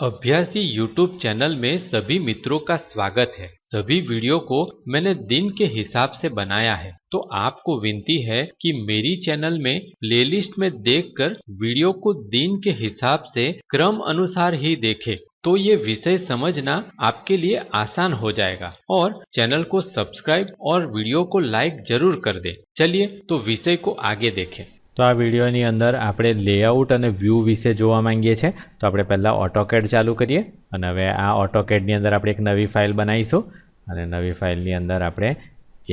अभ्यासी YouTube channel में सभी मित्रों का स्वागत है। सभी वीडियो को मैंने दिन के हिसाब से बनाया है, तो आपको विनती है कि मेरी चैनल में प्लेलिस्ट में देखकर वीडियो को दिन के हिसाब से क्रम अनुसार ही देखें, तो ये विषय समझना आपके लिए आसान हो जाएगा। और चैनल को सब्सक्राइब और वीडियो को लाइक जरूर कर दे। चलिए तो विषय को आगे देखें। तो आ विडियोनी अंदर આપણે લેઆઉટ અને વ્યૂ વિશે જોવા માંગીએ છીએ। તો આપણે પહેલાં AutoCAD ચાલુ કરીએ અને હવે આ AutoCADની અંદર આપણે એક નવી ફાઇલ બનાવીશું અને નવી ફાઇલની અંદર આપણે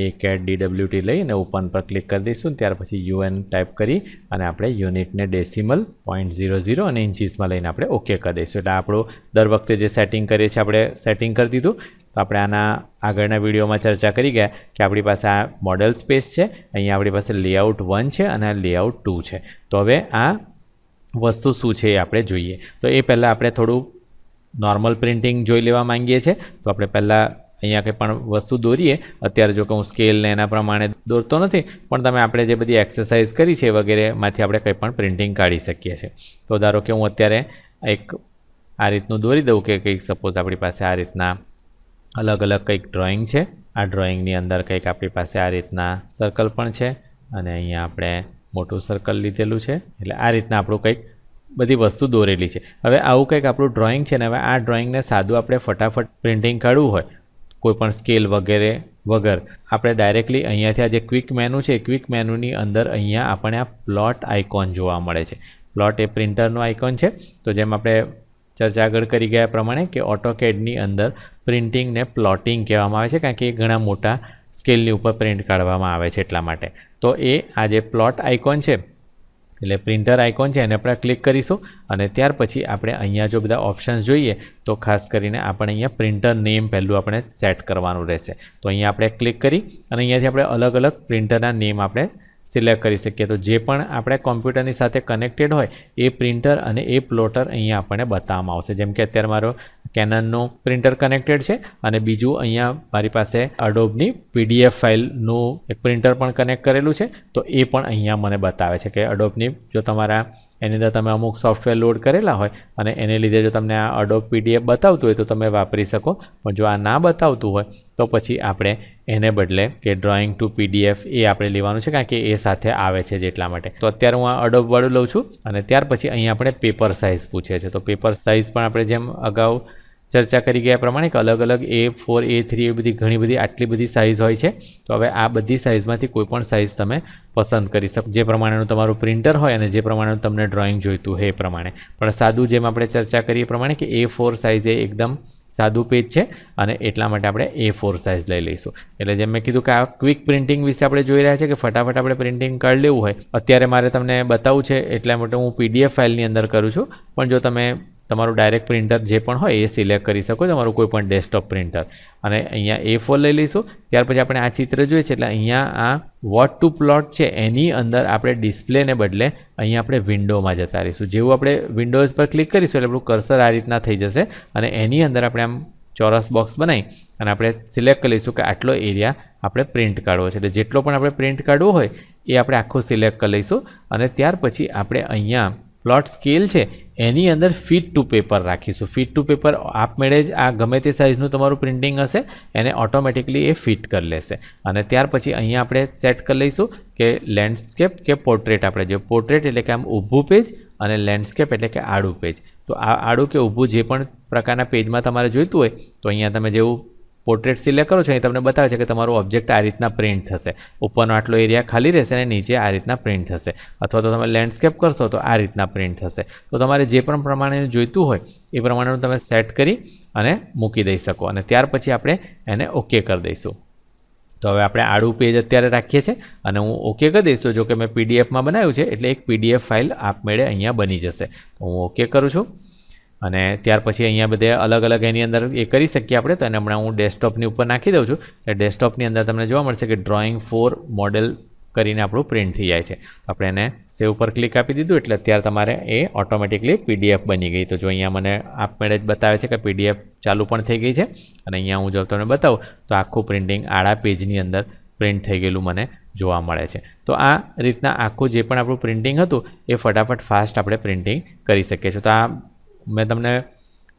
ACAD DWT લઈ અને ઓપન પર ક્લિક કરી દઈશું। ત્યાર પછી UN ટાઈપ કરી અને આપણે યુનિટને ડેસિમલ 0.00 અને ઇન્ચીસમાં લઈને આપણે ઓકે કરી દઈશું। એટલે આપણું દર વખતે જે સેટિંગ કરીએ છીએ આપણે સેટિંગ કરી દીધું। તો આપણે આના આગળના વિડીયોમાં ચર્ચા કરી ગયા કે આપણી પાસે આ મોડેલ સ્પેસ છે, અહીંયા આપણી પાસે લેઆઉટ 1 છે અને આ લેઆઉટ 2 છે। તો હવે આ વસ્તુ શું છે એ આપણે જોઈએ। તો એ પહેલાં આપણે થોડું નોર્મલ પ્રિન્ટિંગ જોઈ લેવા માંગીએ છીએ। તો આપણે પહેલાં અહીંયા કંઈ પણ વસ્તુ દોરીએ। અત્યારે જો કે હું સ્કેલને એના પ્રમાણે દોરતો નથી, પણ તમે આપણે જે બધી એક્સરસાઇઝ કરી છે વગેરેમાંથી આપણે કંઈ પણ પ્રિન્ટિંગ કાઢી શકીએ છીએ। તો ધારો કે હું અત્યારે એક આ રીતનું દોરી દઉં કે કંઈક સપોઝ આપણી પાસે આ રીતના अलग अलग કંઈક ડ્રોઈંગ છે। આ ડ્રોઈંગની અંદર કંઈક આપણી પાસે આ રીતના સર્કલ પણ છે અને અહીંયા આપણે મોટું સર્કલ લીધેલું છે। એટલે આ રીતના આપણું કંઈક બધી વસ્તુ દોરેલી છે। હવે આવું કંઈક આપણું ડ્રોઈંગ છે ને હવે આ ડ્રોઈંગને સાદું આપણે ફટાફટ પ્રિન્ટિંગ કાઢવું હોય કોઈપણ સ્કેલ વગેરે વગર આપણે ડાયરેક્ટલી અહીંયાથી આ જે ક્વિક મેનુ છે એ ક્વિક મેનુની અંદર અહીંયા આપણે આ પ્લોટ આઇકોન જોવા મળે છે। પ્લોટ એ પ્રિન્ટરનો આઇકોન છે। તો જેમ આપણે ચર્ચા આગળ કરી ગયા પ્રમાણે કે AutoCADની અંદર પ્રિન્ટિંગને પ્લોટિંગ કહેવામાં આવે છે, કારણ કે એ ઘણા મોટા સ્કેલની ઉપર પ્રિન્ટ કાઢવામાં આવે છે એટલા માટે। તો એ આ જે પ્લોટ આઇકોન છે એટલે પ્રિન્ટર આઇકોન છે એને આપણે ક્લિક કરીશું અને ત્યાર પછી આપણે અહીંયા જો બધા ઓપ્શન્સ જોઈએ તો ખાસ કરીને આપણે અહીંયા પ્રિન્ટર નેમ પહેલું આપણે સેટ કરવાનું રહેશે। તો અહીંયા આપણે ક્લિક કરી અને અહીંયાથી આપણે અલગ અલગ પ્રિન્ટરના નેમ આપણે સિલેક્ટ કરી શકીએ। તો જે પણ આપણે કોમ્પ્યુટરની સાથે કનેક્ટેડ હોય એ પ્રિન્ટર અને એ પ્લોટર અહીંયા આપણને બતાવવામાં આવશે। જેમ કે અત્યારે મારો કેનનનું પ્રિન્ટર કનેક્ટેડ છે અને બીજું અહીંયા મારી પાસે અડોબની PDF ફાઇલનું એક પ્રિન્ટર પણ કનેક્ટ કરેલું છે। તો એ પણ અહીંયા મને બતાવે છે કે અડોબની જો તમારા એની અંદર તમે અમુક સોફ્ટવેર લોડ કરેલા હોય અને એને લીધે જો તમને આ અડોબ PDF બતાવતું હોય તો તમે વાપરી શકો, પણ જો આ ના બતાવતું હોય તો પછી આપણે એને બદલે કે ડ્રોઈંગ ટુ PDF એ આપણે લેવાનું છે, કારણ કે એ સાથે આવે છે જેટલા માટે। તો અત્યારે હું આ અડોબવાળું લઉં છું અને ત્યાર પછી અહીંયા આપણે પેપર સાઇઝ પૂછે છે। તો પેપર સાઇઝ પણ આપણે જેમ અગાઉ ચર્ચા કરી ગયા પ્રમાણે કે અલગ અલગ A4 A3 એ બધી ઘણી બધી આટલી બધી સાઇઝ હોય છે। તો હવે આ બધી સાઇઝમાંથી કોઈ પણ સાઇઝ તમે પસંદ કરી શકો જે પ્રમાણેનું તમારું પ્રિન્ટર હોય અને જે પ્રમાણેનું તમને ડ્રોઈંગ જોઈતું હોય એ પ્રમાણે। પણ સાદું જેમ આપણે ચર્ચા કરીએ પ્રમાણે કે A4 સાઇઝ એ એકદમ સાદું પેજ છે અને એટલા માટે આપણે A4 સાઇઝ લઈ લઈશું। એટલે જેમ મેં કીધું કે આ ક્વિક પ્રિન્ટિંગ વિશે આપણે જોઈ રહ્યા છે કે ફટાફટ આપણે પ્રિન્ટિંગ કાઢી લેવું હોય, અત્યારે મારે તમને બતાવવું છે એટલા માટે હું PDF ફાઇલની અંદર કરું છું। પણ જો તમે તમારું ડાયરેક્ટ પ્રિન્ટર જે પણ હોય એ સિલેક્ટ કરી શકો, તમારું કોઈ પણ ડેસ્કટોપ પ્રિન્ટર અને અહીંયા A4 લઈ લઈશું। ત્યાર પછી આપણે આ ચિત્ર જોઈએ છે એટલે અહીંયા આ વોટ ટુ પ્લોટ છે એની અંદર આપણે ડિસ્પ્લેને બદલે અહીંયા આપણે વિન્ડોમાં જતા રહીશું। જેવું આપણે વિન્ડોઝ પર ક્લિક કરીશું એટલે આપણું કર્સર આ રીતના થઈ જશે અને એની અંદર આપણે આમ ચોરસ બોક્સ બનાવી અને આપણે સિલેક્ટ કરી લઈશું કે આટલો એરિયા આપણે પ્રિન્ટ કાઢવો છે। એટલે જેટલો પણ આપણે પ્રિન્ટ કાઢવો હોય એ આપણે આખું સિલેક્ટ કરી લઈશું અને ત્યાર પછી આપણે અહીંયા પ્લોટ સ્કેલ છે એની અંદર ફિટ ટુ પેપર રાખીશું। ફિટ ટુ પેપર આપમેળે જ આ ગમે તે સાઇઝનું તમારું પ્રિન્ટિંગ હશે એને ઓટોમેટિકલી એ ફિટ કરી લેશે અને ત્યાર પછી અહીંયા આપણે સેટ કરી લઈશું કે લેન્ડસ્કેપ કે પોર્ટ્રેટ। આપણે જો પોર્ટ્રેટ એટલે કે આમ ઊભું પેજ અને લેન્ડસ્કેપ એટલે કે આડું પેજ। તો આ આડું કે ઊભું જે પણ પ્રકારના પેજમાં તમારે જોઈતું હોય તો અહીંયા તમે જેવું પોર્ટ્રેટ સિલેક્ટ કરો છો અહીં તમને બતાવે છે કે તમારું ઓબ્જેક્ટ આ રીતના પ્રિન્ટ થશે। ઉપરનો આટલો એરિયા ખાલી રહેશે અને નીચે આ રીતના પ્રિન્ટ થશે, અથવા તો તમે લેન્ડસ્કેપ કરશો તો આ રીતના પ્રિન્ટ થશે। તો તમારે જે પણ પ્રમાણે જોઈતું હોય એ પ્રમાણેનું તમે સેટ કરી અને મૂકી દઈ શકો અને ત્યાર પછી આપણે એને ઓકે કરી દઈશું। તો હવે આપણે આડું પેજ અત્યારે રાખીએ છીએ અને હું ઓકે કરી દઈશ। તો જો કે મેં PDFમાં બનાવ્યું છે એટલે એક PDF ફાઇલ આપમેળે અહીંયા બની જશે। તો હું ઓકે કરું છું અને ત્યાર પછી અહીંયા બધે અલગ અલગ એની અંદર એ કરી શકીએ આપણે। તો એને હમણાં હું ડેસ્કટોપની ઉપર નાખી દઉં છું એટલે ડેસ્કટોપની અંદર તમને જોવા મળશે કે ડ્રોઈંગ 4 મોડેલ કરીને આપણું પ્રિન્ટ થઈ જાય છે। તો આપણે એને સેવ પર ક્લિક આપી દીધું એટલે અત્યારે તમારે એ ઓટોમેટિકલી PDF બની ગઈ। તો જો અહીંયા મને આપમેળે જ બતાવે છે કે PDF ચાલુ પણ થઈ ગઈ છે અને અહીંયા હું જો તમને બતાવું તો આખું પ્રિન્ટિંગ આડા પેજની અંદર પ્રિન્ટ થઈ ગયેલું મને જોવા મળે છે। તો આ રીતના આખું જે પણ આપણું પ્રિન્ટિંગ હતું એ ફટાફટ ફાસ્ટ આપણે પ્રિન્ટિંગ કરી શકીએ છીએ। તો આ મેં તમને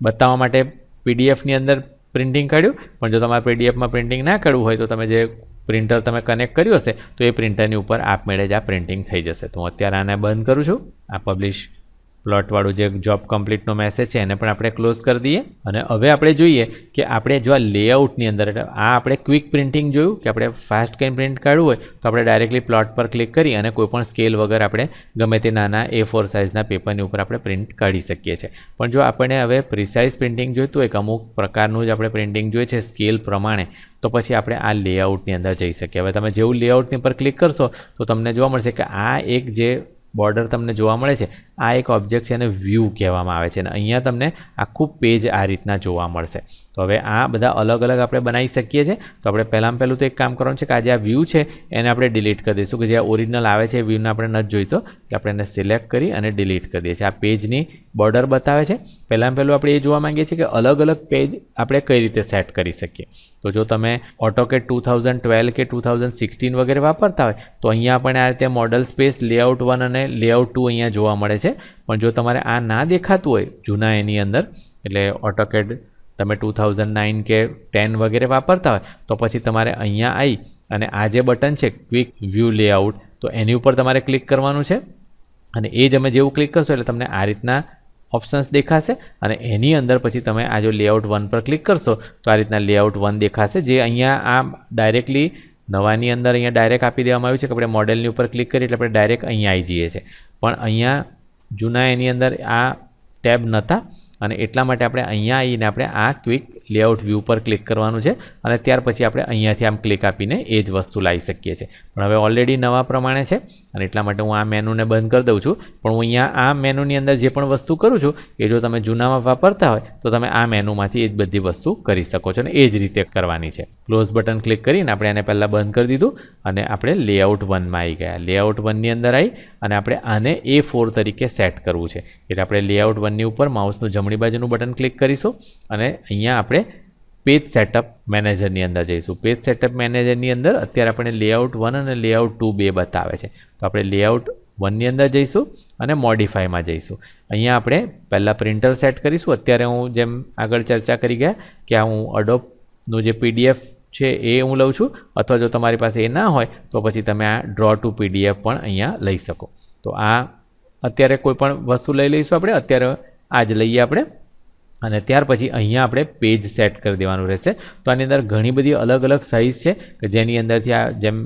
બતાવવા માટે પીડીએફની અંદર પ્રિન્ટિંગ કાઢ્યું, પણ જો તમારે પીડીએફમાં પ્રિન્ટિંગ ના કરવું હોય તો તમે જે પ્રિન્ટર તમે કનેક્ટ કર્યું હશે તો એ પ્રિન્ટરની ઉપર આપમેળે જ આ પ્રિન્ટિંગ થઈ જશે. તો હું અત્યારે આને બંધ કરું છું. આ પબ્લિશ પ્લોટવાળું જે જોબ કમ્પ્લીટનો મેસેજ છે એને પણ આપણે ક્લોઝ કરી દઈએ. અને હવે આપણે જોઈએ કે આપણે જો આ લેઆઉટની અંદર આ આપણે ક્વિક પ્રિન્ટિંગ જોયું કે આપણે ફાસ્ટ કંઈ પ્રિન્ટ કાઢવું હોય તો આપણે ડાયરેક્ટલી પ્લોટ પર ક્લિક કરી અને કોઈપણ સ્કેલ વગર આપણે ગમે તે નાના A4 સાઇઝના પેપરની ઉપર આપણે પ્રિન્ટ કાઢી શકીએ છીએ. પણ જો આપણે હવે પ્રિસાઇઝ પ્રિન્ટિંગ જોઈતું હોય કે અમુક પ્રકારનું જ આપણે પ્રિન્ટિંગ જોઈએ છે સ્કેલ પ્રમાણે, તો પછી આપણે આ લેઆઉટની અંદર જઈ શકીએ. હવે તમે જેવું લેઆઉટની પર ક્લિક કરશો તો તમને જોવા મળશે કે આ એક જે બોર્ડર તમને જોવા મળે છે આ એક ઓબ્જેક્ટ છે, એને વ્યૂ કહેવામાં આવે છે. અને અહીંયા તમને આખું પેજ આ રીતના જોવા મળશે. તો હવે આ બધા અલગ અલગ આપણે બનાવી શકીએ છીએ. તો આપણે પહેલાં તો એક કામ કરવાનું છે કે આ જે આ વ્યૂ છે એને આપણે ડિલીટ કરી દઈશું, કે જે ઓરિજિનલ આવે છે એ વ્યૂને આપણે નથી જોઈતો, કે આપણે એને સિલેક્ટ કરી અને ડિલીટ કરી દઈએ છીએ. આ પેજની બોર્ડર બતાવે છે. પહેલાં આપણે એ જોવા માંગીએ છીએ કે અલગ અલગ પેજ આપણે કઈ રીતે સેટ કરી શકીએ. તો જો તમે AutoCAD 2012 કે 2016 વગેરે વાપરતા હોય તો અહીંયા આપણને આ રીતે મોડલ સ્પેસ લેઆઉટ 1 અને લેઆઉટ 2 અહીંયા જોવા મળે છે. પણ જો તમારે આ ના દેખાતું હોય જૂના એની અંદર, એટલે AutoCAD તમે 2009 કે 10 વગેરે વાપરતા હોય તો પછી તમારે અહીંયા આવી અને આ જે બટન છે ક્વિક વ્યૂ લેઆઉટ, તો એની ઉપર તમારે ક્લિક કરવાનું છે. અને એ જ અમે જેવું ક્લિક કરશો એટલે તમને આ રીતના ઓપ્શન્સ દેખાશે. અને એની અંદર પછી તમે આ જો લેઆઉટ 1 પર ક્લિક કરશો તો આ રીતના લેઆઉટ 1 દેખાશે, જે અહીંયા આ ડાયરેક્ટલી નવાની અંદર અહીંયા ડાયરેક્ટ આપી દેવામાં આવ્યું છે કે આપણે મોડેલની ઉપર ક્લિક કરીએ એટલે આપણે ડાયરેક્ટ અહીંયા આવી જઈએ છીએ. પણ અહીંયા જૂના એની અંદર આ ટેબ નહોતા અને એટલા માટે આપણે અહીંયા આવીને આપણે આ ક્વિક લેઆઉટ વ્યૂ પર ક્લિક કરવાનું છે અને ત્યાર પછી આપણે અહીંયાથી આમ ક્લિક આપીને એ જ વસ્તુ લાવી શકીએ છીએ. પણ હવે ઓલરેડી નવા પ્રમાણે છે અને એટલા માટે હું આ મેનુને બંધ કરી દઉં છું. પણ હું અહીંયા આ મેનુની અંદર જે પણ વસ્તુ કરું છું એ જો તમે જૂનામાં વાપરતા હોય તો તમે આ મેનુમાંથી એ જ બધી વસ્તુ કરી શકો છો અને એ જ રીતે કરવાની છે. ક્લોઝ બટન ક્લિક કરીને આપણે એને પહેલાં બંધ કરી દીધું અને આપણે લેઆઉટ 1માં આવી ગયા. લેઆઉટ 1ની અંદર આવી અને આપણે આને A4 તરીકે સેટ કરવું છે. એટલે આપણે લેઆઉટ 1ની ઉપર માઉસનું જમણી બાજુનું બટન ક્લિક કરીશું અને અહીંયા આપણે પેજ સેટઅપ મેનેજરની અંદર જઈશું. પેજ સેટઅપ મેનેજરની અંદર અત્યારે આપણે લેઆઉટ 1 અને લેઆઉટ 2 બે બતાવે છે. તો આપણે લેઆઉટ 1ની અંદર જઈશું અને મોડિફાઈમાં જઈશું. અહીંયા આપણે પહેલાં પ્રિન્ટર સેટ કરીશું. અત્યારે હું જેમ આગળ ચર્ચા કરી ગયા કે આ હું અડોબનું જે PDF છે એ હું લઉં છું, અથવા જો તમારી પાસે એ ના હોય તો પછી તમે આ ડ્રો ટુ PDF પણ અહીંયા લઈ શકો. તો આ અત્યારે કોઈ પણ વસ્તુ લઈ લઈશું આપણે. અત્યારે આ જ લઈએ આપણે અને ત્યાર પછી અહીંયા આપણે પેજ સેટ કરી દેવાનું રહેશે. તો આની અંદર ઘણી બધી અલગ અલગ સાઇઝ છે કે જેની અંદરથી આ જેમ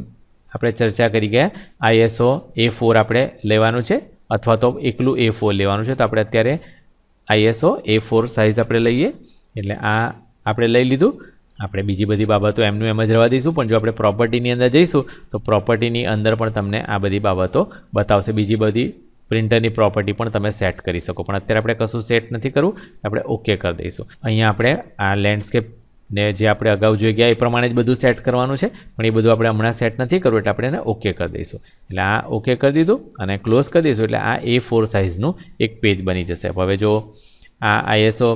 આપણે ચર્ચા કરી ગયા ISO A4 આપણે લેવાનું છે અથવા તો એકલું A4 લેવાનું છે. તો આપણે અત્યારે ISO A4 સાઇઝ આપણે લઈએ. એટલે આ આપણે લઈ લીધું. આપણે બીજી બધી બાબતો એમનું એમ જ રહેવા દઈશું. પણ જો આપણે પ્રોપર્ટીની અંદર જઈશું તો પ્રોપર્ટીની અંદર પણ તમને આ બધી બાબતો બતાવશે. બીજી બધી પ્રિન્ટરની પ્રોપર્ટી પણ તમે સેટ કરી શકો. પણ અત્યારે આપણે કશું સેટ નથી કરવું, આપણે ઓકે કરી દઈશું. અહીંયા આપણે આ લેન્ડસ્કેપને જે આપણે અગાઉ જોઈ ગયા એ પ્રમાણે જ બધું સેટ કરવાનું છે. પણ એ બધું આપણે હમણાં સેટ નથી કરવું એટલે આપણે એને ઓકે કરી દઈશું. એટલે આ ઓકે કરી દીધું અને ક્લોઝ કરી દઈશું. એટલે આ A4 સાઇઝનું એક પેજ બની જશે. હવે જો આ ISO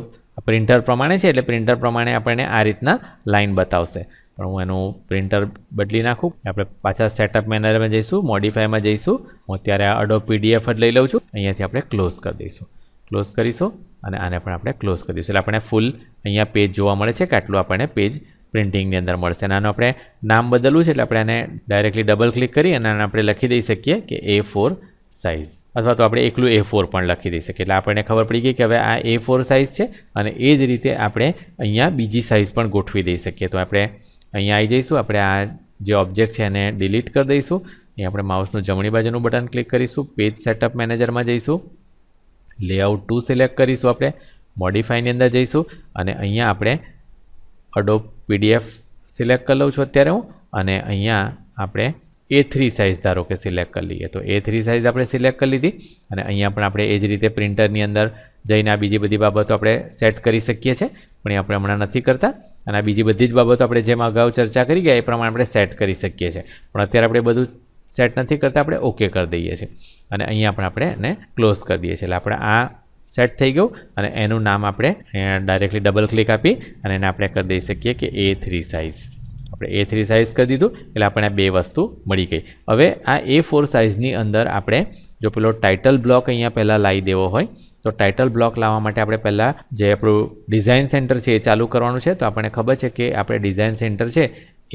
પ્રિન્ટર પ્રમાણે છે એટલે પ્રિન્ટર પ્રમાણે આપણને આ રીતના લાઈન બતાવશે. પણ હું એનું પ્રિન્ટર બદલી નાખું. આપણે પાછા સેટઅપ મેનેજરમાં જઈશું, મોડિફાઈમાં જઈશું. હું અત્યારે આ અડોબ PDF જ લઈ લઉં છું. અહીંયાથી આપણે ક્લોઝ કરી દઈશું. ક્લોઝ કરીશું અને આને પણ આપણે ક્લોઝ કરી દઈશું. એટલે આપણે ફૂલ અહીંયા પેજ જોવા મળે છે કે આટલું આપણને પેજ પ્રિન્ટિંગની અંદર મળશે. અને આનું આપણે નામ બદલવું છે એટલે આપણે આને ડાયરેક્ટલી ડબલ ક્લિક કરી અને આને આપણે લખી દઈ શકીએ કે A4 સાઇઝ, અથવા તો આપણે એકલું A4 પણ લખી દઈ શકીએ. એટલે આપણને ખબર પડી ગઈ કે હવે આ A4 સાઇઝ છે અને એ જ રીતે આપણે અહીંયા બીજી સાઇઝ પણ ગોઠવી દઈ શકીએ. તો આપણે અહીંયા આવી જઈશું. આપણે આ જે ઓબ્જેક્ટ છે એને ડિલીટ કરી દઈશું. અહીં આપણે માઉસનું જમણી બાજુનું બટન ક્લિક કરીશું. પેજ સેટઅપ મેનેજરમાં જઈશું. લેઆઉટ 2 સિલેક્ટ કરીશું. આપણે મોડિફાઈની અંદર જઈશું અને અહીંયા આપણે અડોબ PDF સિલેક્ટ કરી લઉં છું અત્યારે હું. અને અહીંયા આપણે A3 સાઇઝ ધારો કે સિલેક્ટ કરી લઈએ. તો A3 સાઇઝ આપણે સિલેક્ટ કરી લીધી અને અહીંયા પણ આપણે એ જ રીતે પ્રિન્ટરની અંદર જઈને આ બીજી બધી બાબતો આપણે સેટ કરી શકીએ છીએ. પણ એ આપણે હમણાં નથી કરતા. અને આ બીજી બધી જ બાબતો આપણે જેમ અગાઉ ચર્ચા કરી ગયા એ પ્રમાણે આપણે સેટ કરી શકીએ છીએ. પણ અત્યારે આપણે બધું સેટ નથી કરતા, આપણે ઓકે કરી દઈએ છીએ. અને અહીંયા પણ આપણે એને ક્લોઝ કરી દઈએ છીએ. એટલે આપણે આ સેટ થઈ ગયું અને એનું નામ આપણે ડાયરેક્ટલી ડબલ ક્લિક આપી અને એને આપણે કરી દઈ શકીએ કે A3 સાઇઝ. આપણે A3 સાઇઝ કરી દીધું એટલે આપણને બે વસ્તુ મળી ગઈ. હવે આ A4 સાઇઝની અંદર આપણે જો પેલો ટાઇટલ બ્લોક અહીંયા પહેલાં લાવી દેવો હોય તો ટાઇટલ બ્લોક લાવવા માટે આપણે પહેલાં જે આપણું ડિઝાઇન સેન્ટર છે એ ચાલુ કરવાનું છે. તો આપણને ખબર છે કે આપણે ડિઝાઇન સેન્ટર છે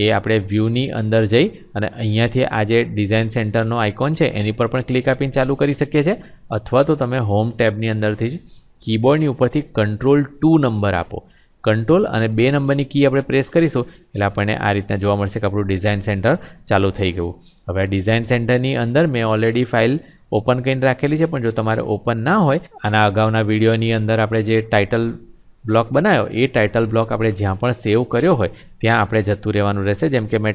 એ આપણે વ્યૂની અંદર જઈ અને અહીંયાથી આ જે ડિઝાઇન સેન્ટરનો આઇકોન છે એની પર પણ ક્લિક આપીને ચાલુ કરી શકીએ છીએ, અથવા તો તમે હોમ ટેબની અંદરથી જ કીબોર્ડની ઉપરથી Ctrl+2 નંબર આપો. કંટ્રોલ અને 2 નંબરની કી આપણે પ્રેસ કરીશું એટલે આપણને આ રીતના જોવા મળશે કે આપણું ડિઝાઇન સેન્ટર ચાલુ થઈ ગયું. હવે આ ડિઝાઇન સેન્ટરની અંદર મેં ઓલરેડી ફાઇલ ઓપન કરીને રાખેલી છે, પણ જો તમારે ઓપન ના હોય, આના અગાઉના વિડીયોની અંદર આપણે જે ટાઇટલ બ્લોક બનાવ્યો એ ટાઇટલ બ્લોક આપણે જ્યાં પણ સેવ કર્યો હોય ત્યાં આપણે જતું રહેવાનું રહેશે. જેમ કે મેં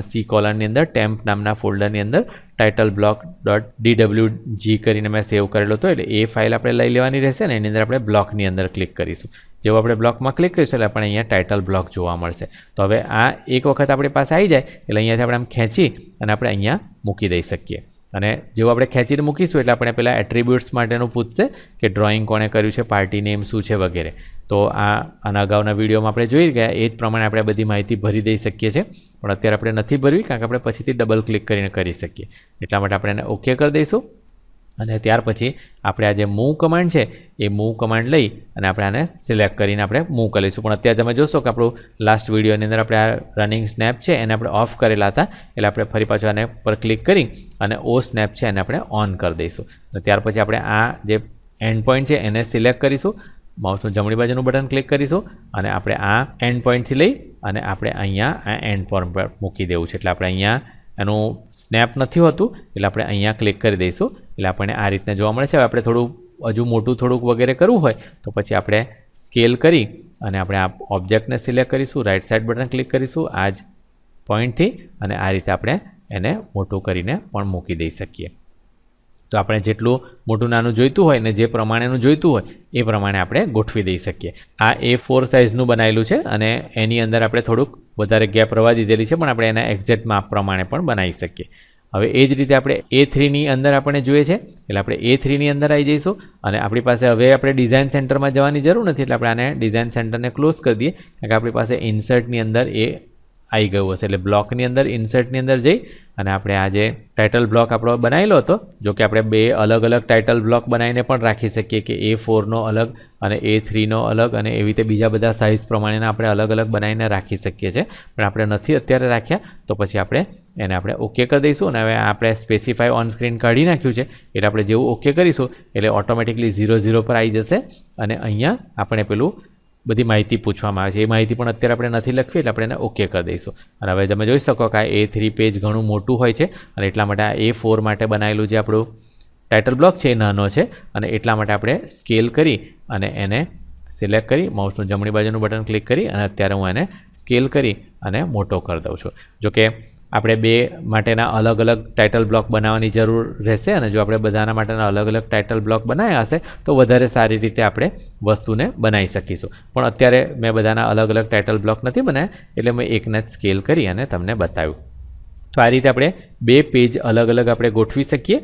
C:ની અંદર ટેમ્પ નામના ફોલ્ડરની અંદર ટાઇટલ બ્લોક.dwg કરીને મેં સેવ કરેલો હતો, એટલે એ ફાઇલ આપણે લઈ લેવાની રહેશે ને એની અંદર આપણે બ્લોકની અંદર ક્લિક કરીશું. જેવું આપણે બ્લોકમાં ક્લિક કરીશું એટલે આપણે અહીંયા ટાઇટલ બ્લોક જોવા મળશે. તો હવે આ એક વખત આપણી પાસે આવી જાય એટલે અહીંયાથી આપણે આમ ખેંચી અને આપણે અહીંયા મૂકી દઈ શકીએ. અને જેવું આપણે ખેંચીને મૂકીશું એટલે આપણે પહેલાં એટ્રીબ્યુટ્સ માટેનું પૂછશે કે ડ્રોઈંગ કોણે કર્યું છે, પાર્ટી નેમ શું છે વગેરે. તો આના અગાઉના વિડીયોમાં આપણે જોઈ ગયા એ જ પ્રમાણે આપણે બધી માહિતી ભરી દઈ શકીએ છીએ, પણ અત્યારે આપણે નથી ભરવી કારણ કે આપણે પછીથી ડબલ ક્લિક કરીને કરી શકીએ. એટલા માટે આપણે એને ઓકે કરી દઈશું અને ત્યાર પછી આપણે આ જે મૂવ કમાન્ડ છે એ મૂવ કમાન્ડ લઈ અને આપણે આને સિલેક્ટ કરીને આપણે મૂવ કરી લઈશું. પણ અત્યારે તમે જોશો કે આપણું લાસ્ટ વિડીયોની અંદર આપણે આ રનિંગ સ્નેપ છે એને આપણે ઓફ કરેલા હતા, એટલે આપણે ફરી પાછું આને પર ક્લિક કરી અને ઓ સ્નેપ છે એને આપણે ઓન કરી દઈશું. અને ત્યાર પછી આપણે આ જે એન્ડ પોઈન્ટ છે એને સિલેક્ટ કરીશું, માઉસનું જમણી બાજુનું બટન ક્લિક કરીશું અને આપણે આ એન્ડ પોઈન્ટથી લઈ અને આપણે અહીંયા આ એન્ડ પોઈન્ટ પર મૂકી દેવું છે. એટલે આપણે અહીંયા એનું સ્નેપ નથી હોતું એટલે આપણે અહીંયા ક્લિક કરી દઈશું એટલે આપણને આ રીતના જોવા મળે છે. હવે આપણે થોડું હજુ મોટું થોડુંક વગેરે કરવું હોય તો પછી આપણે સ્કેલ કરી અને આપણે આ ઓબ્જેક્ટને સિલેક્ટ કરીશું, રાઈટ સાઈડ બટન ક્લિક કરીશું આ જ પોઈન્ટથી અને આ રીતે આપણે એને મોટું કરીને પણ મૂકી દઈ શકીએ. તો આપણે જેટલું મોટું નાનું જોઈતું હોય ને જે પ્રમાણેનું જોઈતું હોય એ પ્રમાણે આપણે ગોઠવી દઈ શકીએ. આ A4 સાઇઝનું બનાવેલું છે અને એની અંદર આપણે થોડુંક વધારે ગેપ રવા દીધેલી છે, પણ આપણે એના એક્ઝેક્ટ માપ પ્રમાણે પણ બનાવી શકીએ. હવે એ જ રીતે આપણે A3ની અંદર આપણે જોઈએ છે એટલે આપણે A3ની અંદર આવી જઈશું અને આપણી પાસે હવે આપણે ડિઝાઇન સેન્ટરમાં જવાની જરૂર નથી, એટલે આપણે આને ડિઝાઇન સેન્ટરને ક્લોઝ કરી દઈએ કારણ કે આપણી પાસે ઇન્સર્ટની અંદર એ આવી ગયું હશે. એટલે બ્લોકની અંદર ઇન્સર્ટની અંદર જઈ અને આપણે આ જે ટાઇટલ બ્લોક આપણો બનાવેલો હતો, જો કે આપણે બે અલગ અલગ ટાઇટલ બ્લોક બનાવીને પણ રાખી શકીએ કે A4નો અલગ અને A3નો અલગ અને એવી રીતે બીજા બધા સાઇઝ પ્રમાણેના આપણે અલગ અલગ બનાવીને રાખી શકીએ છીએ, પણ આપણે નથી અત્યારે રાખ્યા. તો પછી આપણે એને આપણે ઓકે કરી દઈશું અને હવે આપણે સ્પેસિફાય ઓન સ્ક્રીન કાઢી નાખ્યું છે એટલે આપણે જેવું ઓકે કરીશું એટલે ઓટોમેટિકલી 0 પર આવી જશે અને અહીંયા આપણે પેલું બધી માહિતી પૂછવામાં આવે છે એ માહિતી પણ અત્યારે આપણે નથી લખવી એટલે આપણે એને ઓકે કરી દઈશું. અને હવે તમે જોઈ શકો કે આ A3 પેજ ઘણું મોટું હોય છે અને એટલા માટે આ A4 માટે બનાવેલું જે આપણું ટાઇટલ બ્લોક છે એ નાનો છે અને એટલા માટે આપણે સ્કેલ કરી અને એને સિલેક્ટ કરી માઉસનું જમણી બાજુનું બટન ક્લિક કરી અને અત્યારે હું એને સ્કેલ કરી અને મોટો કરી દઉં છું. જોકે આપણે બે માટેના અલગ અલગ ટાઇટલ બ્લોક બનાવવાની જરૂર રહેશે અને જો આપણે બધાના માટેના અલગ અલગ ટાઇટલ બ્લોક બનાવ્યા હશે તો વધારે સારી રીતે આપણે વસ્તુને બનાવી શકીશું. પણ અત્યારે મેં બધાના અલગ અલગ ટાઇટલ બ્લોક નથી બનાવ્યા એટલે મેં એકને જ સ્કેલ કરી અને તમને બતાવ્યું. તો આ રીતે આપણે બે પેજ અલગ અલગ આપણે ગોઠવી શકીએ.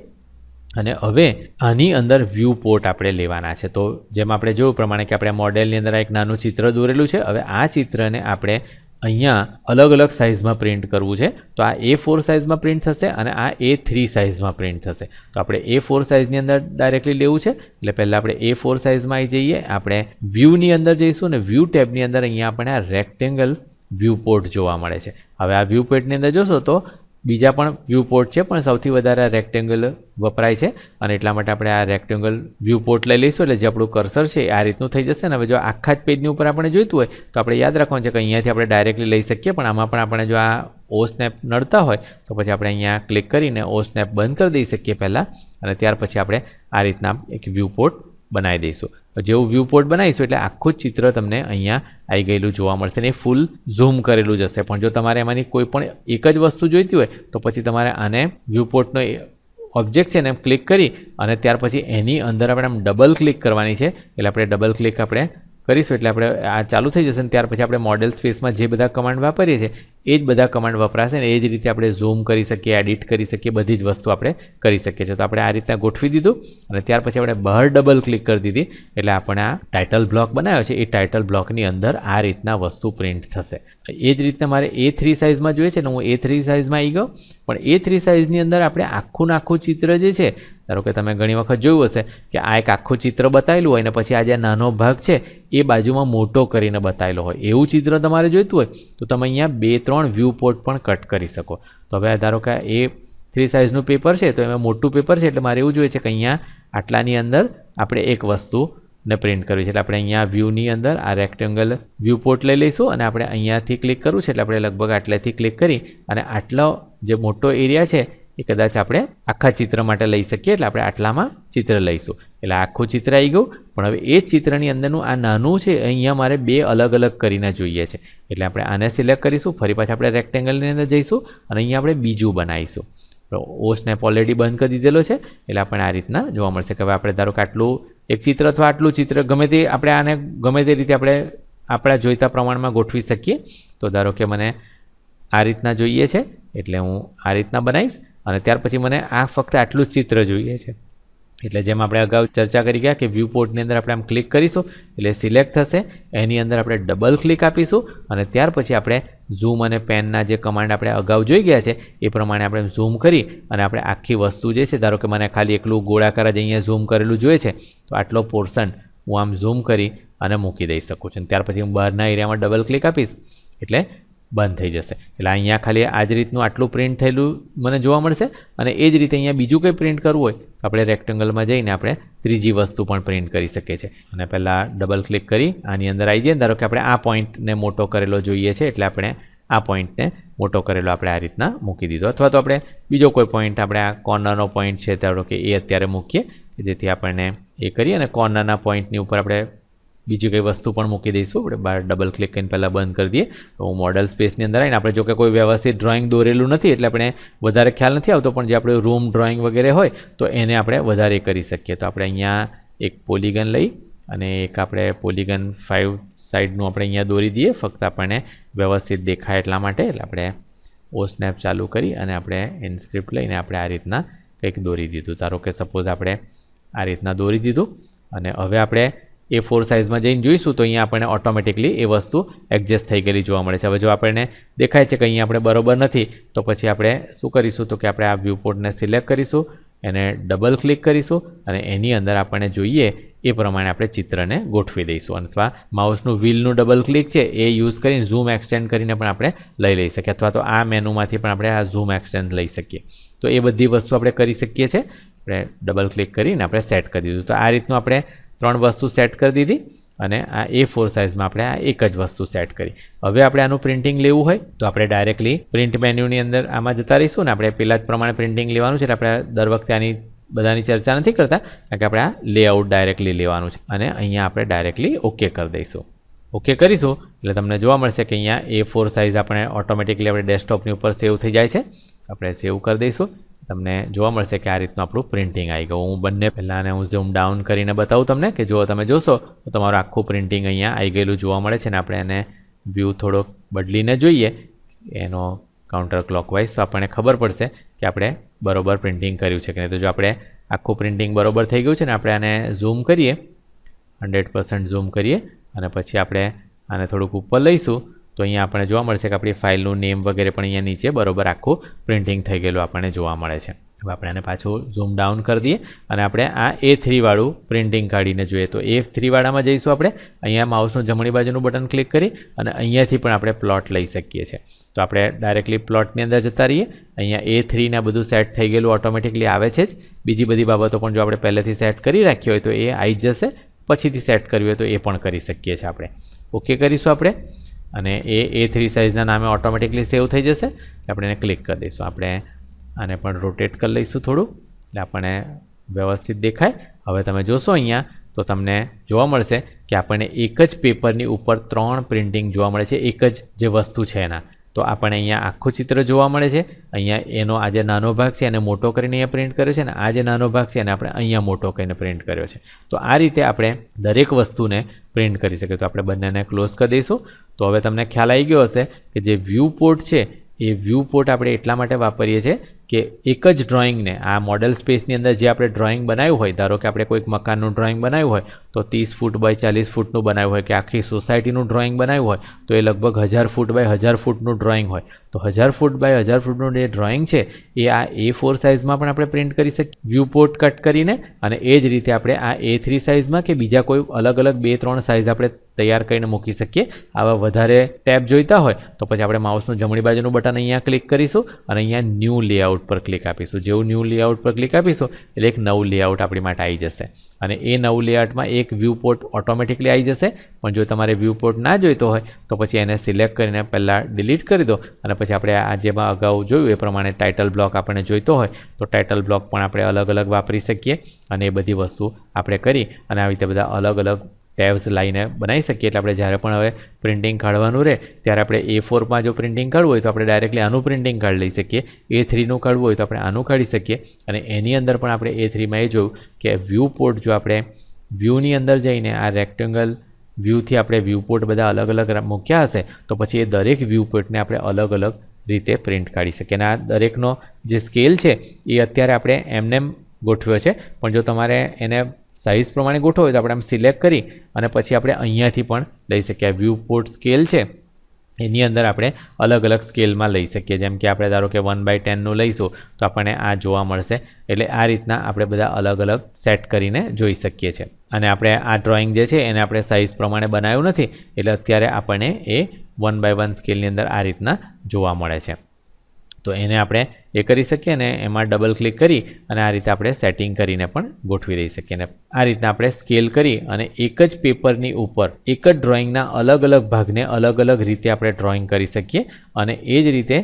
અને હવે આની અંદર વ્યૂ પોર્ટ આપણે લેવાના છે. તો જેમ આપણે જોયું પ્રમાણે કે આપણે મોડેલની અંદર એક નાનું ચિત્ર દોરેલું છે. હવે આ ચિત્રને આપણે અહીંયા અલગ અલગ સાઇઝમાં પ્રિન્ટ કરવું છે. તો આ A4 સાઇઝમાં પ્રિન્ટ થશે અને આ A3 સાઇઝમાં પ્રિન્ટ થશે. તો આપણે A4 સાઇઝની અંદર ડાયરેક્ટલી લેવું છે એટલે પહેલાં આપણે A4 સાઇઝમાં આવી જઈએ, આપણે વ્યૂની અંદર જઈશું અને વ્યૂ ટેબની અંદર અહીંયા આપણે આ રેક્ટેંગલ વ્યૂ પોર્ટ જોવા મળે છે. હવે આ વ્યૂ પોર્ટની અંદર જોશો તો બીજા પણ વ્યૂ પોર્ટ છે પણ સૌથી વધારે રેક્ટેંગલ વપરાય છે અને એટલા માટે આપણે આ રેક્ટેંગલ વ્યૂ પોર્ટ લઈ લઈશું એટલે જે આપણું કર્સર છે આ રીતનું થઈ જશે. ને હવે જો આખા જ પેજની ઉપર આપણે જોઈતું હોય તો આપણે યાદ રાખવાનું છે કે અહીંયાથી આપણે ડાયરેક્ટલી લઈ શકીએ, પણ આમાં પણ આપણે જો આ ઓ સ્નેપ નડતા હોય તો પછી આપણે અહીંયા ક્લિક કરીને ઓ સ્નેપ બંધ કરી દઈ શકીએ પહેલાં અને ત્યાર પછી આપણે આ રીતના એક વ્યૂ પોર્ટ બનાવી દઈશું. જેવું વ્યૂ પોર્ટ બનાવીશું એટલે આખું જ ચિત્ર તમને અહીંયા આવી ગયેલું જોવા મળશે ને એ ફૂલ ઝૂમ કરેલું જ હશે. પણ જો તમારે એમાંની કોઈ પણ એક જ વસ્તુ જોઈતી હોય તો પછી તમારે આને વ્યૂ પોર્ટનો ઓબ્જેક્ટ છે ને એમ ક્લિક કરી અને ત્યાર પછી એની અંદર આપણે આમ ડબલ ક્લિક કરવાની છે. એટલે આપણે ડબલ ક્લિક આપણે કરીશું એટલે આપણે આ ચાલુ થઈ જશે ને ત્યાર પછી આપણે મોડેલ સ્પેસમાં જે બધા કમાન્ડ વાપરીએ છીએ એ જ બધા કમાન્ડ વપરાશે ને એ જ રીતે આપણે ઝૂમ કરી શકીએ, એડિટ કરી શકીએ, બધી જ વસ્તુ આપણે કરી શકીએ છીએ. તો આપણે આ રીતના ગોઠવી દીધું અને ત્યાર પછી આપણે બહાર ડબલ ક્લિક કરી દીધી એટલે આપણે આ ટાઇટલ બ્લોક બનાવ્યો છે એ ટાઇટલ બ્લોકની અંદર આ રીતના વસ્તુ પ્રિન્ટ થશે. એ જ રીતના મારે A3 સાઇઝમાં જોઈએ છે ને હું A3 સાઇઝમાં આવી ગયો, પણ A3 સાઇઝની અંદર આપણે આખું ચિત્ર જે છે ધારો કે તમે ઘણી વખત જોયું હશે કે આ એક આખું ચિત્ર બતાવેલું હોય ને પછી આ જે નાનો ભાગ છે એ બાજુમાં મોટો કરીને બતાવેલો હોય. એવું ચિત્ર તમારે જોઈતું હોય તો તમે અહીંયા 2-3 વ્યૂ પોર્ટ પણ કટ કરી શકો. તો હવે ધારો કે A3 સાઇઝનું પેપર છે તો એમાં મોટું પેપર છે એટલે મારે એવું જોઈએ છે કે અહીંયા આટલાની અંદર આપણે એક વસ્તુને પ્રિન્ટ કરવી છે. એટલે આપણે અહીંયા વ્યૂની અંદર આ રેક્ટેંગલ વ્યૂ પોર્ટ લઈ લઈશું અને આપણે અહીંયાથી ક્લિક કરવું છે એટલે આપણે લગભગ આટલેથી ક્લિક કરી અને આટલો જે મોટો એરિયા છે એ કદાચ આપણે આખા ચિત્ર માટે લઈ શકીએ. એટલે આપણે આટલામાં ચિત્ર લઈશું એટલે આખું ચિત્ર આવી ગયું. પણ હવે એ જ ચિત્રની અંદરનું આ નાનું છે અહીંયા મારે 2 અલગ અલગ કરીને જોઈએ છે. એટલે આપણે આને સિલેક્ટ કરીશું, ફરી પાછા આપણે રેક્ટેંગલની અંદર જઈશું અને અહીંયા આપણે બીજું બનાવીશું. ઓ સ્નેપ ઓલરેડી બંધ કરી દીધેલો છે એટલે આપણને આ રીતના જોવા મળશે કે હવે આપણે ધારો કે આટલું એક ચિત્ર અથવા આટલું ચિત્ર ગમે તે આપણે આને ગમે તે રીતે આપણે આપણા જોઈતા પ્રમાણમાં ગોઠવી શકીએ. તો ધારો કે મને આ રીતના જોઈએ છે એટલે હું આ રીતના બનાવીશ અને ત્યાર પછી મને આ ફક્ત આટલું જ ચિત્ર જોઈએ છે. એટલે જેમ આપણે અગાઉ ચર્ચા કરી ગયા કે વ્યૂ પોર્ટની અંદર આપણે આમ ક્લિક કરીશું એટલે સિલેક્ટ થશે. એની અંદર આપણે ડબલ ક્લિક આપીશું અને ત્યાર પછી આપણે ઝૂમ અને પેનના જે કમાન્ડ આપણે અગાઉ જોઈ ગયા છે એ પ્રમાણે આપણે ઝૂમ કરી અને આપણે આખી વસ્તુ જે છે ધારો કે મને ખાલી એકલું ગોળાકાર જ અહીંયા ઝૂમ કરેલું જોઈએ છે તો આટલો પોર્શન હું આમ ઝૂમ કરી અને મૂકી દઈ શકું છું. ત્યાર પછી હું બહારના એરિયામાં ડબલ ક્લિક આપીશ એટલે બંધ થઈ જશે. એટલે અહીંયા ખાલી આ જ રીતનું આટલું પ્રિન્ટ થયેલું મને જોવા મળશે અને એ જ રીતે અહીંયા બીજું કંઈ પ્રિન્ટ કરવું હોય તો આપણે રેક્ટેંગલમાં જઈને આપણે ત્રીજી વસ્તુ પણ પ્રિન્ટ કરી શકીએ છીએ. અને પહેલાં ડબલ ક્લિક કરી આની અંદર આવી જઈએ. ધારો કે આપણે આ પોઈન્ટને મોટો કરેલો જોઈએ છે એટલે આપણે આ પોઈન્ટને મોટો કરેલો આપણે આ રીતના મૂકી દીધો. અથવા તો આપણે બીજો કોઈ પોઈન્ટ આપણે આ કોર્નરનો પોઈન્ટ છે ધારો કે એ અત્યારે મૂકીએ જેથી આપણને એ કરીએ અને કોર્નરના પોઈન્ટની ઉપર આપણે બીજી કઈ વસ્તુ પણ મૂકી દઈશું. આપણે બહાર ડબલ ક્લિક કરીને પહેલાં બંધ કરી દઈએ. તો હું મોડલ સ્પેસની અંદર આવીને આપણે જો કે કોઈ વ્યવસ્થિત ડ્રોઈંગ દોરેલું નથી એટલે આપણે વધારે ખ્યાલ નથી આવતો, પણ જે આપણે રૂમ ડ્રોઈંગ વગેરે હોય તો એને આપણે વધારે કરી શકીએ. તો આપણે અહીંયા એક પોલીગન લઈ અને એક આપણે પોલીગન 5 સાઈડનું આપણે અહીંયા દોરી દઈએ ફક્ત આપણને વ્યવસ્થિત દેખાય એટલા માટે. એટલે આપણે ઓ સ્નેપ ચાલુ કરી અને આપણે ઇનસ્ક્રિપ્ટ લઈને આપણે આ રીતના કંઈક દોરી દીધું. ધારો કે સપોઝ આપણે આ રીતના દોરી દીધું અને હવે આપણે A4 સાઇઝમાં જઈને જોઈશું તો અહીંયા આપણને ઓટોમેટિકલી એ વસ્તુ એડજસ્ટ થઈ ગયેલી જોવા મળે છે. હવે જો આપણને દેખાય છે કે અહીંયા આપણે બરોબર નથી તો પછી આપણે શું કરીશું તો કે આપણે આ વ્યૂ પોર્ટને સિલેક્ટ કરીશું, એને ડબલ ક્લિક કરીશું અને એની અંદર આપણને જોઈએ એ પ્રમાણે આપણે ચિત્રને ગોઠવી દઈશું. અથવા માઉસનું વ્હીલનું ડબલ ક્લિક છે એ યુઝ કરીને ઝૂમ એક્સટેન્ડ કરીને પણ આપણે લઈ શકીએ અથવા તો આ મેનુમાંથી પણ આપણે આ ઝૂમ એક્સટેન્ડ લઈ શકીએ. તો એ બધી વસ્તુ આપણે કરી શકીએ છીએ. આપણે ડબલ ક્લિક કરીને આપણે સેટ કરી દીધું. તો આ રીતનું આપણે 3 વસ્તુ સેટ કરી દીધી અને આ A4 સાઇઝમાં આપણે આ એક જ વસ્તુ સેટ કરી. હવે આપણે આનું પ્રિન્ટિંગ લેવું હોય તો આપણે ડાયરેક્ટલી પ્રિન્ટ મેન્યુની અંદર આમાં જતા રહીશું ને આપણે પહેલાં જ પ્રમાણે પ્રિન્ટિંગ લેવાનું છે. એટલે આપણે દર વખતે આની બધાની ચર્ચા નથી કરતા કારણ કે આપણે આ લેઆઉટ ડાયરેક્ટલી લેવાનું છે અને અહીંયા આપણે ડાયરેક્ટલી ઓકે કરી દઈશું. ઓકે કરીશું એટલે તમને જોવા મળશે કે અહીંયા A4 સાઇઝ આપણે ઓટોમેટિકલી આપણે ડેસ્કટોપની ઉપર સેવ થઈ જાય છે. આપણે સેવ કરી દઈશું. તમને જોવા મળશે કે આ રીતનું આપણું પ્રિન્ટિંગ આવી ગયું. હું બંને પહેલાં હું ઝૂમ ડાઉન કરીને બતાવું તમને કે જો તમે જોશો તો તમારું આખું પ્રિન્ટિંગ અહીંયા આવી ગયેલું જોવા મળે છે. ને આપણે એને વ્યૂ થોડોક બદલીને જોઈએ એનો કાઉન્ટર ક્લોકવાઇઝ તો આપણને ખબર પડશે કે આપણે બરોબર પ્રિન્ટિંગ કર્યું છે કે નહીં. તો જો આપણે આખું પ્રિન્ટિંગ બરોબર થઈ ગયું છે ને આપણે આને ઝૂમ કરીએ 100% ઝૂમ કરીએ અને પછી આપણે આને થોડુંક ઉપર લઈશું તો અહીંયા આપણને જોવા મળશે કે આપણી ફાઇલનું નેમ વગેરે પણ અહીંયા નીચે બરોબર આખું પ્રિન્ટિંગ થઈ ગયેલું આપણને જોવા મળે છે. હવે આપણે આને પાછું ઝૂમ ડાઉન કરી દઈએ અને આપણે આ A3 વાળું પ્રિન્ટિંગ કાઢીને જોઈએ. તો A3 વાળામાં જઈશું આપણે અહીંયા માઉસનું જમણી બાજુનું બટન ક્લિક કરી અને અહીંયાથી પણ આપણે પ્લોટ લઈ શકીએ છીએ. તો આપણે ડાયરેક્ટલી પ્લોટની અંદર જતા રહીએ. અહીંયા A3 ને બધું સેટ થઈ ગયેલું ઓટોમેટિકલી આવે છે જ. બીજી બધી બાબતો પણ જો આપણે પહેલેથી સેટ કરી રાખી હોય તો એ આવી જશે. પછીથી સેટ કરવી હોય તો એ પણ કરી શકીએ છીએ આપણે. ઓકે કરીશું આપણે અને એ A3 સાઇઝના નામે ઓટોમેટિકલી સેવ થઈ જશે. આપણે એને ક્લિક કરી દઈશું. આપણે આને પણ રોટેટ કરી લઈશું થોડું એટલે આપણને વ્યવસ્થિત દેખાય. હવે તમે જોશો અહીંયા તો તમને જોવા મળશે કે આપણને એક જ પેપરની ઉપર 3 પ્રિન્ટિંગ જોવા મળે છે એક જ જે વસ્તુ છે એના. તો આપણને અહીંયા આખું ચિત્ર જોવા મળે છે. અહીંયા એનો આ જે નાનો ભાગ છે એને મોટો કરીને અહીંયા પ્રિન્ટ કર્યો છે અને આ જે નાનો ભાગ છે એને આપણે અહીંયા મોટો કરીને પ્રિન્ટ કર્યો છે. તો આ રીતે આપણે દરેક વસ્તુને પ્રિન્ટ કરી શકીએ. તો આપણે બંનેને ક્લોઝ કરી દઈશું. તો હવે તમને ખ્યાલ આવી ગયો હશે કે જે વ્યૂ પોર્ટ છે એ વ્યૂ પોર્ટ આપણે એટલા માટે વાપરીએ છીએ કે એક જ ડ્રોઈંગને આ મોડેલ સ્પેસની અંદર જે આપણે ડ્રોઈંગ બનાવ્યું હોય, ધારો કે આપણે કોઈક મકાનનું ડ્રોઈંગ બનાવ્યું હોય તો 30 ફૂટ બાય 40 ફૂટનું બનાવ્યું હોય, કે આખી સોસાયટીનું ડ્રોઈંગ બનાવ્યું હોય તો એ લગભગ 1000 ફૂટ બાય 1000 ફૂટનું ડ્રોઈંગ હોય. તો 1000 ફૂટ બાય 1000 ફૂટનું જે ડ્રોઈંગ છે એ આ A4 સાઇઝમાં પણ આપણે પ્રિન્ટ કરી શકીએ વ્યૂ પોર્ટ કટ કરીને, અને એ જ રીતે આપણે આ A3 સાઇઝમાં કે બીજા કોઈ અલગ અલગ 2-3 સાઇઝ આપણે તૈયાર કરીને મૂકી શકીએ. આવા વધારે ટેબ જોઈતા હોય તો પછી આપણે માઉસનું જમણી બાજુનું બટન અહીંયા ક્લિક કરીશું અને અહીંયા ન્યૂ લેઆઉટ પર ક્લિક આપીશું. જેવું ન્યૂ લેઆઉટ પર ક્લિક આપીશું એટલે એક નવું લેઆઉટ આપણી માટે આવી જશે, અને એ નવું લેઆઉટમાં એક વ્યૂ પોર્ટ ઓટોમેટિકલી આવી જશે. પણ જો તમારે વ્યૂ પોર્ટ ના જોઈતો હોય તો પછી એને સિલેક્ટ કરીને પહેલાં ડિલીટ કરી દો, અને પછી આપણે આ જેમાં અગાઉ જોયું એ પ્રમાણે ટાઇટલ બ્લોક આપણને જોઈતો હોય તો ટાઇટલ બ્લોક પણ આપણે અલગ અલગ વાપરી શકીએ. અને એ બધી વસ્તુ આપણે કરી અને આવી રીતે બધા અલગ અલગ ટેબ્સ લાઈને બનાવી શકીએ. એટલે આપણે જ્યારે પણ હવે પ્રિન્ટિંગ કાઢવાનું રહે ત્યારે આપણે A4માં જો પ્રિન્ટિંગ કાઢવું હોય તો આપણે ડાયરેક્ટલી આનું પ્રિન્ટિંગ કાઢી લઈ શકીએ. A3નું કાઢવું હોય તો આપણે આનું કાઢી શકીએ. અને એની અંદર પણ આપણે A3માં એ જોયું કે વ્યૂ પોર્ટ જો આપણે વ્યૂની અંદર જઈને આ રેક્ટેંગલ વ્યૂથી આપણે વ્યૂ પોર્ટ બધા અલગ અલગ મૂક્યા હશે તો પછી એ દરેક વ્યૂ પોર્ટને આપણે અલગ અલગ રીતે પ્રિન્ટ કાઢી શકીએ. અને આ દરેકનો જે સ્કેલ છે એ અત્યારે આપણે એમનેમ ગોઠવ્યો છે, પણ જો તમારે એને સાઇઝ પ્રમાણે ગોઠવો હોય તો આપણે આમ સિલેક્ટ કરી અને પછી આપણે અહીંયાથી પણ લઈ શકીએ. આ વ્યૂ પોર્ટ સ્કેલ છે એની અંદર આપણે અલગ અલગ સ્કેલમાં લઈ શકીએ. જેમ કે આપણે ધારો કે 1/10નું લઈશું તો આપણને આ જોવા મળશે. એટલે આ રીતના આપણે બધા અલગ અલગ સેટ કરીને જોઈ શકીએ છીએ. અને આપણે આ ડ્રોઈંગ જે છે એને આપણે સાઇઝ પ્રમાણે બનાવ્યું નથી, એટલે અત્યારે આપણને એ 1/1 સ્કેલની અંદર આ રીતના જોવા મળે છે. તો એને આપણે એ કરી શકીએ અને એમાં ડબલ ક્લિક કરી અને આ રીતે આપણે સેટિંગ કરીને પણ ગોઠવી દઈ શકીએ. અને આ રીતના આપણે સ્કેલ કરી અને એક જ પેપરની ઉપર એક જ ડ્રોઈંગના અલગ અલગ ભાગને અલગ અલગ રીતે આપણે ડ્રોઈંગ કરી શકીએ. અને એ જ રીતે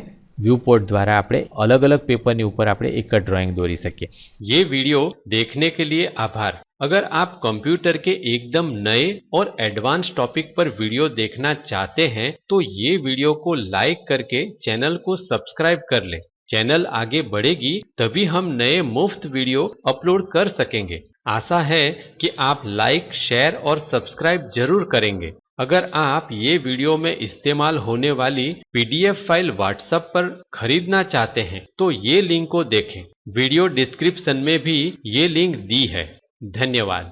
व्यू पोर्ट द्वारा આપણે अलग अलग पेपर ની ઉપર આપણે એક જ ड्राइंग દોરી શકીએ. ये वीडियो देखने के लिए आभार. अगर आप कंप्यूटर के एकदम नए और एडवांस टॉपिक पर वीडियो देखना चाहते हैं तो ये वीडियो को लाइक करके चैनल को सब्सक्राइब कर लें. चैनल आगे बढ़ेगी तभी हम नए मुफ्त वीडियो अपलोड कर सकेंगे. आशा है कि आप लाइक, शेयर और सब्सक्राइब जरूर करेंगे. अगर आप ये वीडियो में इस्तेमाल होने वाली PDF फाइल व्हाट्सएप पर खरीदना चाहते हैं तो ये लिंक को देखें. वीडियो डिस्क्रिप्शन में भी ये लिंक दी है. धन्यवाद.